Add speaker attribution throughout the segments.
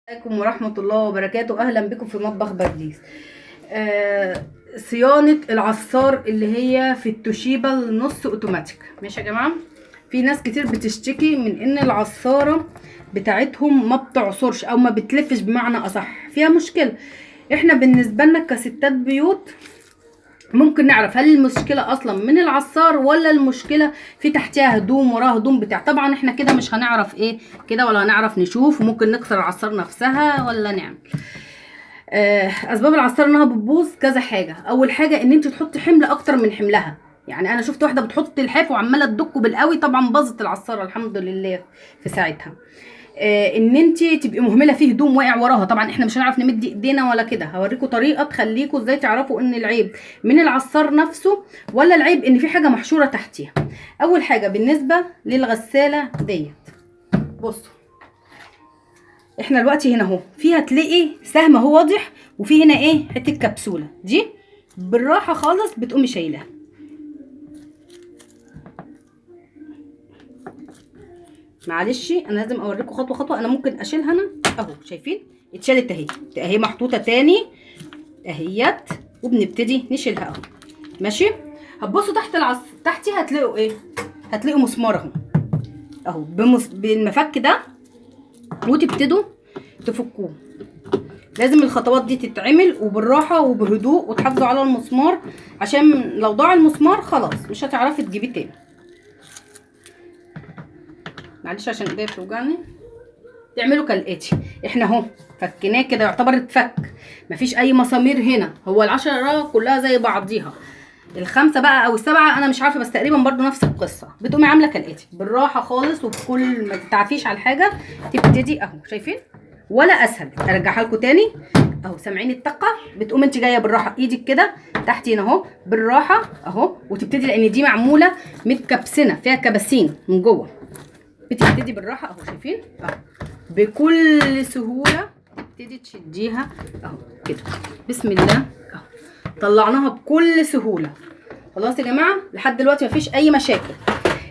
Speaker 1: عليكم ورحمة الله وبركاته. أهلا بكم في مطبخ برديس. صيانة العصار اللي هي في التوشيبا النص اوتوماتيك. ماشي يا جماعة، في ناس كتير بتشتكي من ان العصارة بتاعتهم ما بتعصرش او ما بتلفش، بمعنى اصح فيها مشكلة. احنا بالنسبة لنا كستات بيوت ممكن نعرف هل المشكلة اصلا من العصار ولا المشكلة في تحتها هدوم وراها هدوم بتاع. طبعا احنا كده مش هنعرف ايه كده، ولا هنعرف نشوف، وممكن نكسر العصار نفسها ولا نعمل. اسباب العصار انها بتبوظ كذا حاجة. اول حاجة ان انت تحطي حمل اكتر من حملها. يعني انا شفت واحدة بتحط الحاف وعمالة تدكه بالقوي، طبعا باظت العصارة الحمد لله في ساعتها. ان انت تبقي مهمله فيه هدوم واقع وراها. طبعا احنا مش هنعرف نمد ايدينا ولا كده. هوريكم طريقه تخليكم ازاي تعرفوا ان العيب من العصار نفسه ولا العيب ان في حاجه محشوره تحتيها. اول حاجه بالنسبه للغساله ديت، بصوا احنا دلوقتي هنا اهو فيها تلاقي سهم اهو واضح، وفي هنا ايه حته كبسوله دي. بالراحه خالص بتقومي شايلها. معلش انا لازم اوريكم خطوه خطوه. انا ممكن اشيلها انا اهو، شايفين اتشالت اهي، اهي محطوطه تاني اهيت، وبنبتدي نشيلها اهو. ماشي، هتبصوا تحت تحتي هتلاقوا ايه؟ هتلاقوا مسمار اهو، اهو بالمفك ده، وتبتدوا تفكوه. لازم الخطوات دي تتعمل وبالراحه وبهدوء، وتحافظوا على المسمار عشان لو ضاع المسمار خلاص مش هتعرفي تجيبيه تاني. معلش عشان ايديا بتوجعني. تعملوا كالاتي، احنا اهو فكيناه كده يعتبر اتفك، مفيش اي مسامير هنا، هو العشرة كلها زي بعضيها. الخمسه بقى او السبعه انا مش عارفه، بس تقريبا برضو نفس القصه. بتقومي عامله كالاتي بالراحه خالص، وبكل ما تتعافيش على الحاجه تبتدي اهو، شايفين ولا اسهل. ارجعها لكم تاني اهو، سامعين التقه؟ بتقوم انت جايه بالراحه ايدك كده تحت هنا اهو بالراحه اهو، وتبتدي لان دي معموله متكبسنه فيها كباسين من جوه. بتبتدي بالراحه اهو، شايفين اهو بكل سهوله تبتدي تشديها اهو كده. بسم الله اهو، طلعناها بكل سهوله. خلاص يا جماعه لحد دلوقتي مفيش اي مشاكل.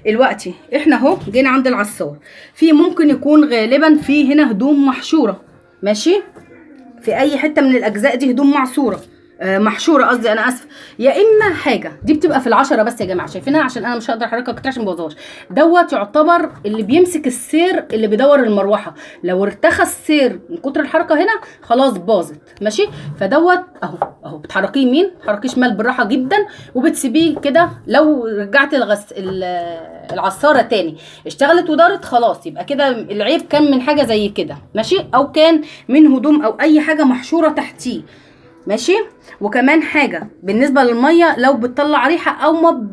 Speaker 1: دلوقتي احنا اهو جينا عند العصار، في ممكن يكون غالبا في هنا هدوم محشوره. ماشي، في اي حته من الاجزاء دي هدوم معصوره، محشوره قصدي، انا اسفه. يا اما حاجه دي بتبقى في العشرة بس يا جماعه، شايفينها؟ عشان انا مش هقدر احركها كتير عشان مبوظهاش. دوت يعتبر اللي بيمسك السير اللي بيدور المروحه، لو ارتخى السير من كتر الحركه هنا خلاص باظت. ماشي، فدوت اهو اهو بتحركيه يمين تحركيه شمال بالراحه جدا، وبتسيبيه كده. لو رجعت العصاره تاني اشتغلت ودارت خلاص، يبقى كده العيب كان من حاجه زي كده. ماشي، او كان من هدوم او اي حاجه محشوره تحتيه. ماشي، وكمان حاجه بالنسبه للميه، لو بتطلع ريحه او ما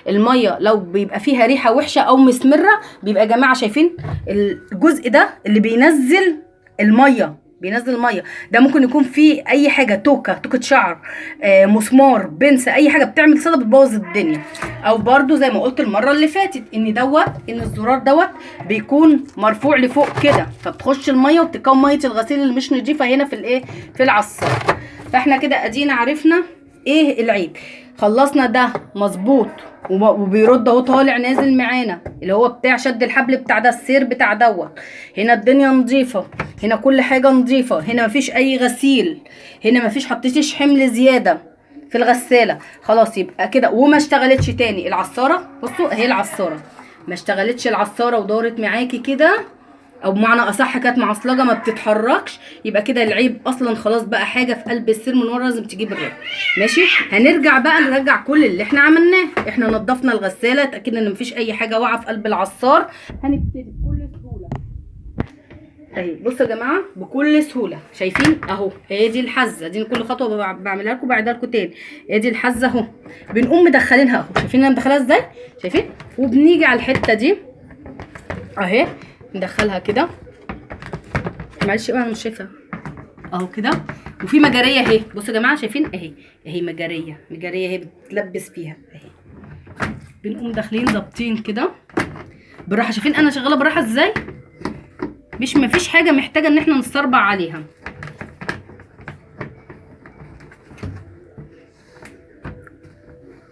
Speaker 1: الميه لو بيبقى فيها ريحه وحشه او مسمره، بيبقى يا جماعه شايفين الجزء ده اللي بينزل الميه، بينزل الميه ده ممكن يكون فيه اي حاجه، توكه شعر، مسمار، بنس، اي حاجه بتعمل صدى بتبوظ الدنيا. او برضو زي ما قلت المره اللي فاتت ان الزرار دوت بيكون مرفوع لفوق كده، فبتخش الميه وبتكون ميه الغسيل اللي مش نضيفه هنا في الايه في العصار. فاحنا كده ادينا عرفنا ايه العيب. خلصنا ده مظبوط، وبيرد اهو طالع نازل معانا اللي هو بتاع شد الحبل بتاع ده، السير بتاع دوت. هنا الدنيا نظيفه، هنا كل حاجه نظيفه، هنا مفيش اي غسيل، هنا مفيش حطيتيش حمل زياده في الغساله. خلاص يبقى كده. وما اشتغلتش تاني العصاره، بصوا اهي العصاره ما اشتغلتش العصاره ودارت معاكي كده، او بمعنى اصح كانت معصلجه ما بتتحركش، يبقى كده العيب اصلا خلاص بقى حاجه في قلب السير من ورا، لازم تجيب الرد. ماشي، هنرجع بقى نرجع كل اللي احنا عملناه. احنا نضفنا الغساله، اتاكدنا ان مفيش اي حاجه واقعه في قلب العصار. هنبتدي بكل سهوله اهي، بصوا يا جماعه بكل سهوله، شايفين اهو هي دي الحزه دي، كل خطوه بعملها لكم بعدها لكم تاني. هي دي الحزه اهو، بنقوم مدخلينها اهو، شايفين انا مدخلها ازاي؟ شايفين؟ وبنيجي على الحته دي اهي ندخلها كده. معلش بقى انا مش شايفه اهو كده. وفي مجاريه اهي، بصوا يا جماعه شايفين اهي مجاريه اهي بتلبس فيها اهي. بنقوم داخلين ضابطين كده بالراحه. شايفين انا شغاله بالراحه ازاي؟ مفيش حاجه محتاجه ان احنا نستربع عليها.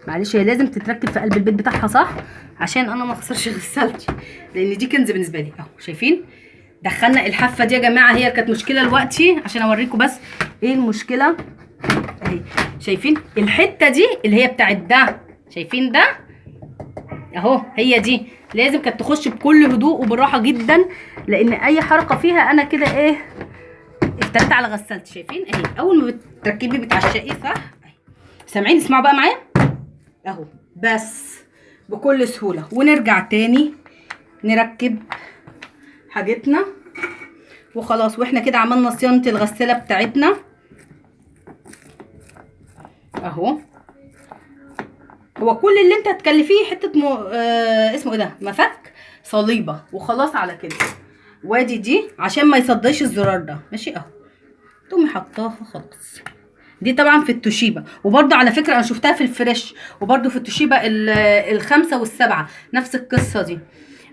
Speaker 1: معلش هي لازم تتركب في قلب البيت بتاعها صح، عشان انا ما اخسرش غسالتي، لان دي كنز بالنسبه لي اهو. شايفين دخلنا الحافه دي يا جماعه، هي كانت مشكله دلوقتي عشان اوريكم بس ايه المشكله اهي. شايفين الحته دي اللي هي بتاعت ده، شايفين ده اهو، هي دي لازم كانت تخش بكل هدوء وبالراحه جدا، لان اي حركه فيها انا كده ايه افتريت على غسالتي. شايفين اهي اول ما بتركبي بتعشقيه صح اهي. سامعين؟ اسمعوا بقى معايا اهو، بس بكل سهوله. ونرجع تاني نركب حاجتنا وخلاص. واحنا كده عملنا صيانه الغساله بتاعتنا اهو. هو كل اللي انت هتكلفيه حته اسمه ايه ده، مفك صليبه وخلاص على كده. وادي دي عشان ما يصديش الزرار ده ماشي اهو، تقومي حطاها خلاص. دي طبعا في التوشيبا، وبرده على فكره انا شفتها في الفريش، وبرده في التوشيبا الخمسة والسبعة نفس القصه دي.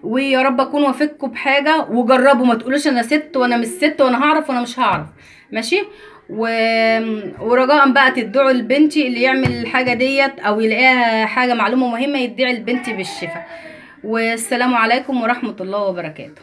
Speaker 1: ويا رب اكون وافقكم بحاجه، وجربوا ما تقولوش انا ست وانا مش ست وانا هعرف وانا مش هعرف ماشي. ورجاء بقى تدعوا لبنتي اللي يعمل الحاجه ديت او يلاقيها حاجه معلومه مهمه، يدعي لبنتي بالشفاء. والسلام عليكم ورحمه الله وبركاته.